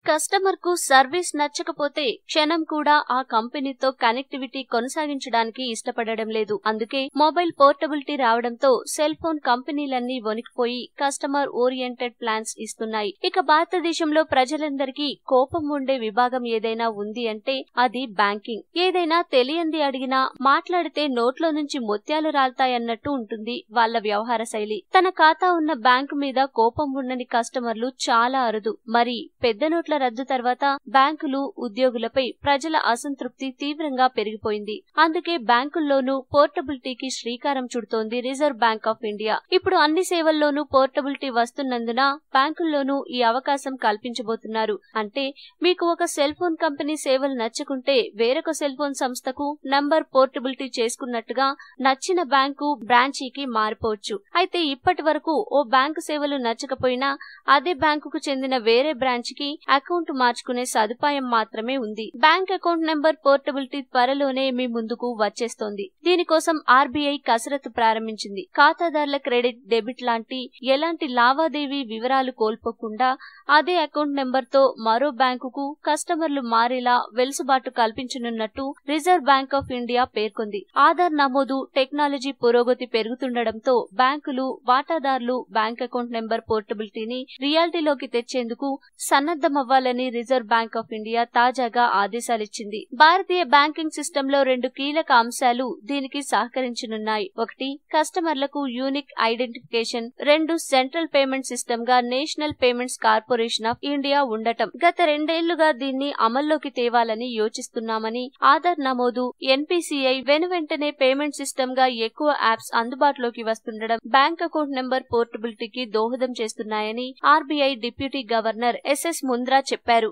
Customer కు service నచ్చకపోతే క్షణం కూడా ఆ కంపెనీతో కనెక్టివిటీ కొనసాగించడానికి ఇష్టపడడం లేదు. అందుకే మొబైల్ పోర్టబిలిటీ రావడంతో సెల్ ఫోన్ కంపెనీలన్నీ వణికిపోయి కస్టమర్ ఓరియంటెడ్ ప్లాన్స్ ఇస్తున్నాయి. ఇక భారతదేశంలో ప్రజలందరికీ కోపం ఉండే విభాగం ఏదైనా ఉంది అంటే అది బ్యాంకింగ్. ఏదైనా తెలియంది అడిగినా మాట్లాడితే నోట్లో నుంచి ముత్యాలు రాల్తాయన్నట్టు ఉంటుంది వాళ్ళ వ్యవహార శైలి. తన ఖాతా ఉన్న బ్యాంకు మీద కోపం ఉండని కస్టమర్లు చాలా అరుదు. మరి పెద్ద నోట్ల రద్దు తర్వాత బ్యాంకులు, ఉద్యోగులపై ప్రజల అసంతృప్తి తీవ్రంగా పెరిగిపోయింది. అందుకే బ్యాంకుల్లోనూ పోర్టబిలిటీకి శ్రీకారం చుడుతోంది రిజర్వ్ బ్యాంక్ ఆఫ్ ఇండియా. ఇప్పుడు అన్ని సేవల్లోనూ పోర్టబిలిటీ వస్తున్నందున బ్యాంకుల్లోనూ ఈ అవకాశం కల్పించబోతున్నారు. అంటే మీకు ఒక సెల్ ఫోన్ కంపెనీ సేవలు నచ్చకుంటే వేరొక సెల్ ఫోన్ సంస్థకు నంబర్ పోర్టబిలిటీ చేసుకున్నట్టుగా నచ్చిన బ్యాంకు బ్రాంచీకి మారిపోవచ్చు. అయితే ఇప్పటి వరకు ఓ బ్యాంకు సేవలు నచ్చకపోయినా అదే బ్యాంకుకు చెందిన వేరే బ్రాంచ్ కి అకౌంట్ మార్చుకునే సదుపాయం మాత్రమే ఉంది. బ్యాంక్ అకౌంట్ నెంబర్ పోర్టబిలిటీ త్వరలోనే మీ ముందుకు వచ్చేస్తోంది. దీనికోసం ఆర్బీఐ కసరత్తు ప్రారంభించింది. ఖాతాదారుల క్రెడిట్, డెబిట్ లాంటి ఎలాంటి లావాదేవీ వివరాలు కోల్పోకుండా అదే అకౌంట్ నెంబర్ తో మరో బ్యాంకుకు కస్టమర్లు మారేలా వెలుసుబాటు కల్పించనున్నట్టు రిజర్వ్ బ్యాంక్ ఆఫ్ ఇండియా పేర్కొంది. ఆధార్ నమోదు టెక్నాలజీ పురోగతి పెరుగుతుండటంతో బ్యాంకులు, వాటాదారులు బ్యాంక్ అకౌంట్ నెంబర్ పోర్టబిలిటీని రియాలిటీలోకి తెచ్చేందుకు సన్నద్ధమవ్వాలని రిజర్వ్ బ్యాంక్ ఆఫ్ ఇండియా తాజాగా ఆదేశాలిచ్చింది. భారతీయ బ్యాంకింగ్ సిస్టమ్ లో 2 కీలక అంశాలు దీనికి సహకరించనున్నాయి. 1 కస్టమర్లకు unique identification, 2 central payment system గా national payments corporation of India ఉండటం. గత 2 ఏళ్లుగా దీన్ని అమల్లోకి తేవాలని యోచిస్తున్నామని, ఆధార్ నమోదు, ఎన్పీసీఐ వెనువెంటనే పేమెంట్ సిస్టమ్ గా ఎక్కువ యాప్స్ అందుబాటులోకి వస్తుండడం బ్యాంక్ అకౌంట్ నెంబర్ పోర్టబిలిటీకి దోహదం చేస్తున్నాయని RBI deputy governor S S Mundra చెప్పారు.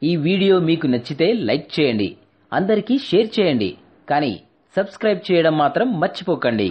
ఈ వీడియో మీకు నచ్చితే లైక్ చేయండి, అందరికీ షేర్ చేయండి, కానీ సబ్స్క్రైబ్ చేయడం మాత్రం మర్చిపోకండి.